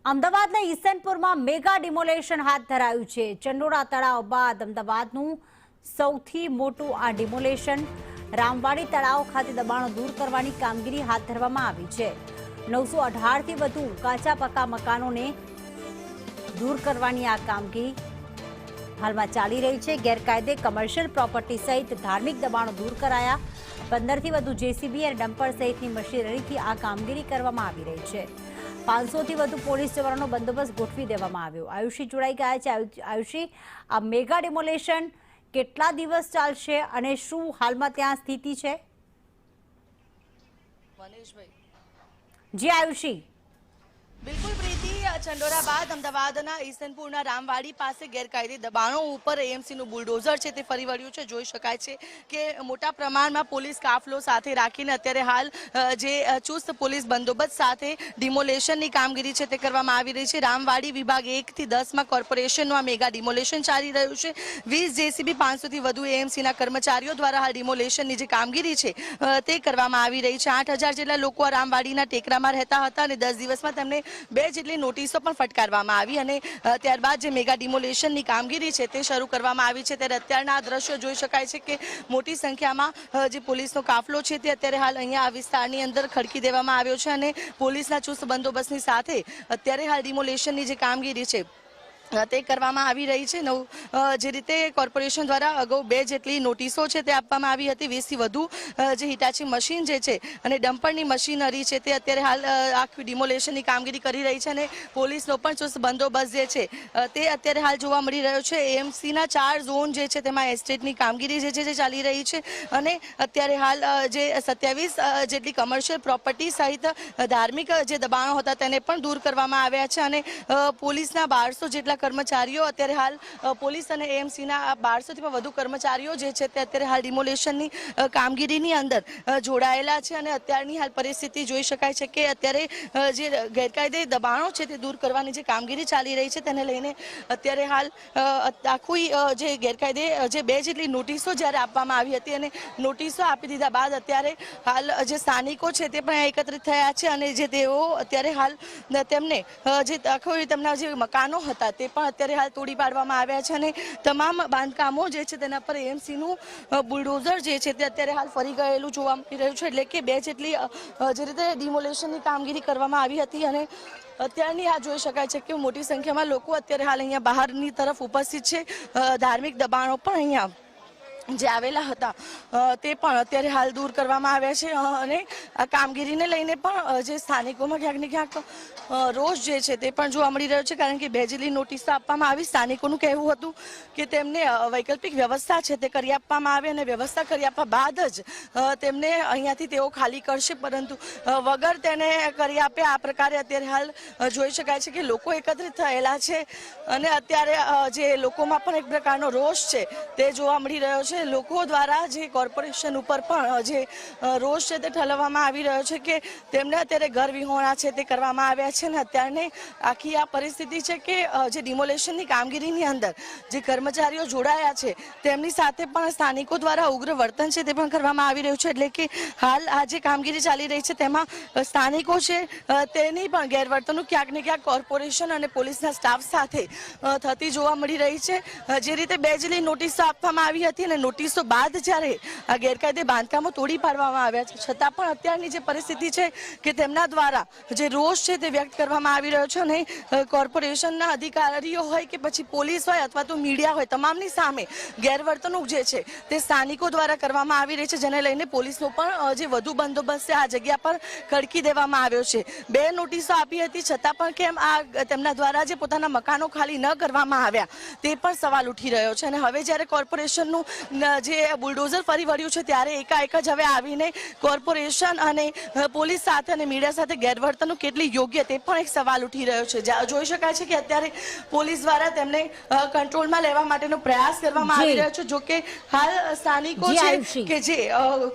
અમદાવાદના ઈસનપુરમાં mega demolition હાથ ધરાયું છે। ચંડોળા તળાવ બાદ અમદાવાદનું સૌથી મોટું આ ડિમોલેશન રામવાડી તળાવ ખાતે દબાણો દૂર કરવાની કામગીરી હાથ ધરવામાં આવી છે। 918 થી વધુ કાચા પક્કા મકાનોને દૂર કરવાની આ કામગીરી હાલમાં ચાલી રહી છે। ગેરકાયદે કમર્શિયલ પ્રોપર્ટી સહિત ધાર્મિક દબાણો દૂર કરાયા। 15 થી વધુ જેસીબી અને ડમ્પર સહિતની મશીનરીથી આ કામગીરી કરવામાં આવી રહી છે। 500 થી વધુ પોલીસ જવાનોનો બંદોબસ્ત ગોઠવી દેવામાં આવ્યો। આયુષી જોડાઈ ગયા છે। આયુષી, આ મેગા ડિમોલેશન કેટલા દિવસ ચાલશે અને શું હાલમાં ત્યાં સ્થિતિ છે? જી આયુષી। બિલકુલ પ્રીતિ, ચંડોળા બાદ અમદાવાદના ઈસનપુરના રામવાડી પાસે ગેરકાયદે દબાણો ઉપર એએમસીનું બુલડોઝર છે તે ફરી વળ્યું છે। જોઈ શકાય છે કે મોટા પ્રમાણમાં પોલીસ કાફલો સાથે રાખીને અત્યારે હાલ જે ચુસ્ત પોલીસ બંદોબસ્ત સાથે ડિમોલેશનની કામગીરી છે તે કરવામાં આવી રહી છે। રામવાડી વિભાગ 1 થી 10માં કોર્પોરેશનનું આ મેગા ડિમોલેશન ચાલી રહ્યું છે। 20 જેસીબી 500 થી વધુ એએમસીના કર્મચારીઓ દ્વારા હાલ ડિમોલેશનની જે કામગીરી છે તે કરવામાં આવી રહી છે। 8000 જેટલા લોકો આ રામવાડીના ટેકરામાં રહેતા હતા અને 10 દિવસમાં તેમને 2 જેટલી નોટિસો પણ ફટકારવામાં આવી અને ત્યારબાદ જે મેગા ડિમોલેશનની કામગીરી છે તે શરૂ કરવામાં આવી છે। ત્યારે અત્યારના દ્રશ્યો જોઈ શકાય છે કે મોટી સંખ્યામાં જે પોલીસનો કાફલો છે તે અત્યારે હાલ અહીંયા આ વિસ્તારની અંદર ખડકી દેવામાં આવ્યો છે અને પોલીસના ચુસ્ત બંદોબસ્તની સાથે અત્યારે હાલ ડિમોલેશનની જે કામગીરી છે તે કરવામાં આવી રહી છે। જે રીતે કોર્પોરેશન દ્વારા અગાઉ 2 જેટલી નોટિસો છે તે આપવામાં આવી હતી। 20 થી વધુ જે હિટાચી મશીન જે છે અને ડમ્પરની મશીનરી છે તે અત્યારે હાલ આખી ડિમોલેશનની કામગીરી કરી રહી છે અને પોલીસનો પણ ચુસ્ત બંદોબસ્ત જે છે તે અત્યારે હાલ જોવા મળી રહ્યો છે। એએમસીના 4 ઝોન જે છે તેમાં એસ્ટેટની કામગીરી જે છે જે ચાલી રહી છે અને અત્યારે હાલ જે 27 જેટલી કમર્શિયલ પ્રોપર્ટી સહિત ધાર્મિક જે દબાણો હતા તેને પણ દૂર કરવામાં આવ્યા છે અને પોલીસના 1200 જેટલા કર્મચારીઓ અત્યારે હાલ પોલીસ અને એએમસીના 1200 થી વધુ કર્મચારીઓ જે છે તે અત્યારે હાલ ડિમોલેશનની કામગીરીની અંદર જોડાયેલા છે અને અત્યારની હાલ પરિસ્થિતિ જોઈ શકાય છે કે અત્યારે જે ગેરકાયદે દબાણો છે તે દૂર કરવાની જે કામગીરી ચાલી રહી છે તેને લઈને અત્યારે હાલ આખું જે ગેરકાયદે જે 2 જેટલી નોટિસો જ્યારે આપવામાં આવી હતી અને નોટિસો આપી દીધા બાદ અત્યારે હાલ જે સ્થાનિકો છે તે પણ એકત્રિત થયા છે અને જે તેઓ અત્યારે હાલ તેમને જે આખું તેમના જે મકાનો હતા તે પણ અત્યારે હાલ તોડી પાડવામાં આવ્યા છે અને તમામ બાંધકામો જે છે તેના પર એએમસીનું બુલડોઝર જે છે તે અત્યારે હાલ ફરી ગયેલું જોવા મળી રહ્યું છે। એટલે કે 2 જેટલી જે રીતે ડિમોલેશનની કામગીરી કરવામાં આવી હતી અને અત્યારની આ જોઈ શકાય છે કે મોટી સંખ્યામાં લોકો અત્યારે હાલ અહીંયા બહારની તરફ ઉપસ્થિત છે। ધાર્મિક દબાણો પણ અહીંયા જે આવેલા હતા તે પણ અત્યારે હાલ દૂર કરવામાં આવ્યા છે અને આ કામગીરીને લઈને પણ જે સ્થાનિકોમાં ક્યાંક ને ક્યાંક રોષ જે છે તે પણ જોવા મળી રહ્યો છે કારણ કે 2 જેટલી નોટિસો આપવામાં આવી। સ્થાનિકોનું કહેવું હતું કે તેમને વૈકલ્પિક વ્યવસ્થા છે તે કરી આપવામાં આવે અને વ્યવસ્થા કરી આપ્યા બાદ જ તેમને અહીંયાથી તેઓ ખાલી કરશે, પરંતુ વગર તેને કરી આપે આ પ્રકારે અત્યારે હાલ જોઈ શકાય છે કે લોકો એકત્રિત થયેલા છે અને અત્યારે જે લોકોમાં પણ એક પ્રકારનો રોષ છે તે જોવા મળી રહ્યો છે। લોકો દ્વારા જે કોર્પોરેશન ઉપર પણ જે રોષ છે તે ઠલવવામાં આવી રહ્યો છે કે તેમને અત્યારે ઘર વિહોણા છે તે કરવામાં આવ્યા છે અને અત્યારને આખી આ પરિસ્થિતિ છે કે જે ડિમોલેશનની કામગીરીની અંદર જે કર્મચારીઓ જોડાયા છે તેમની સાથે પણ સ્થાનિકો દ્વારા ઉગ્ર વર્તન છે તે પણ કરવામાં આવી રહ્યું છે। એટલે કે હાલ આ જે કામગીરી ચાલી રહી છે તેમાં સ્થાનિકો છે તેની પણ ગેરવર્તણૂક ક્યાંક ને ક્યાંક કોર્પોરેશન અને પોલીસના સ્ટાફ સાથે થતી જોવા મળી રહી છે। જે રીતે 2 જેટલી નોટિસો આપવામાં આવી હતી અને નોટિસો બાદ જ્યારે આ ગેરકાયદે બાંધકામો તોડી પાડવામાં આવ્યા છે છતાં પણ અત્યારની જે પરિસ્થિતિ છે કે તેમના દ્વારા જે રોષ છે તે વ્યક્ત કરવામાં આવી રહ્યો છે અને કોર્પોરેશનના અધિકારીઓ હોય કે પછી પોલીસ હોય અથવા તો મીડિયા હોય તમામની સામે ગેરવર્તણૂક જે છે તે સ્થાનિકો દ્વારા કરવામાં આવી રહી છે, જેને લઈને પોલીસનો પણ જે વધુ બંદોબસ્ત છે આ જગ્યા પર ખડકી દેવામાં આવ્યો છે। 2 નોટિસો આપી હતી છતાં પણ કેમ આ તેમના દ્વારા જે પોતાના મકાનો ખાલી ન કરવામાં આવ્યા તે પણ સવાલ ઉઠી રહ્યો છે અને હવે જ્યારે કોર્પોરેશનનું જે બુલડોઝર ફરી વળ્યું છે ત્યારે એકાએક જ હવે આવીને કોર્પોરેશન અને પોલીસ સાથે અને મીડિયા સાથે ગેરવર્તણૂક કેટલી યોગ્ય તે પણ એક સવાલ ઉઠી રહ્યો છે। જોઈ શકાય છે કે અત્યારે પોલીસ દ્વારા તેમને કંટ્રોલમાં લેવા માટેનો પ્રયાસ કરવામાં આવી રહ્યો છે। જો કે હાલ સ્થાનિકો છે કે જે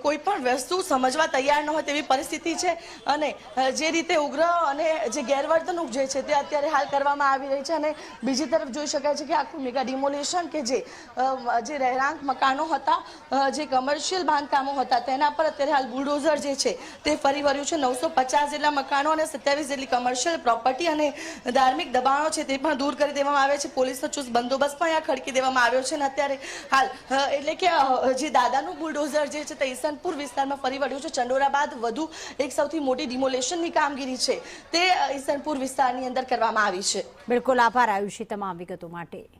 કોઈ પણ વસ્તુ સમજવા તૈયાર ન હોય તેવી પરિસ્થિતિ છે અને જે રીતે ઉગ્ર અને જે ગેરવર્તણૂક જે છે તે અત્યારે હાલ કરવામાં આવી રહી છે અને બીજી તરફ જોઈ શકાય છે કે આખું મેગા ડિમોલેશન કે જે રહેણાંક મકાન મકાનો હતા, જે કમર્શિયલ બાંધકામો હતા, તેના પર અત્યારે હાલ બુલડોઝર જે છે તે ફરી વળ્યું છે. 950 જેટલા મકાનો અને 27 જેટલી કમર્શિયલ પ્રોપર્ટી અને ધાર્મિક દબાણો છે તે પણ દૂર કરી દેવામાં આવે છે. પોલીસનો ચુસ્ત બંદોબસ્ત પણ અહીંયા ખડકી દેવામાં આવ્યો છે. અને અત્યારે હાલ એટલે કે જે દાદાનું બુલડોઝર જે છે તે ઈસનપુર વિસ્તારમાં ફરી વળ્યું છે. ચંડોરા બાદ વધુ એક સૌથી મોટી ડિમોલેશનની કામગીરી છે તે ઈસનપુર વિસ્તારની અંદર કરવામાં આવી છે. બિલકુલ, આભાર આયુષી તમામ વિગતો માટે.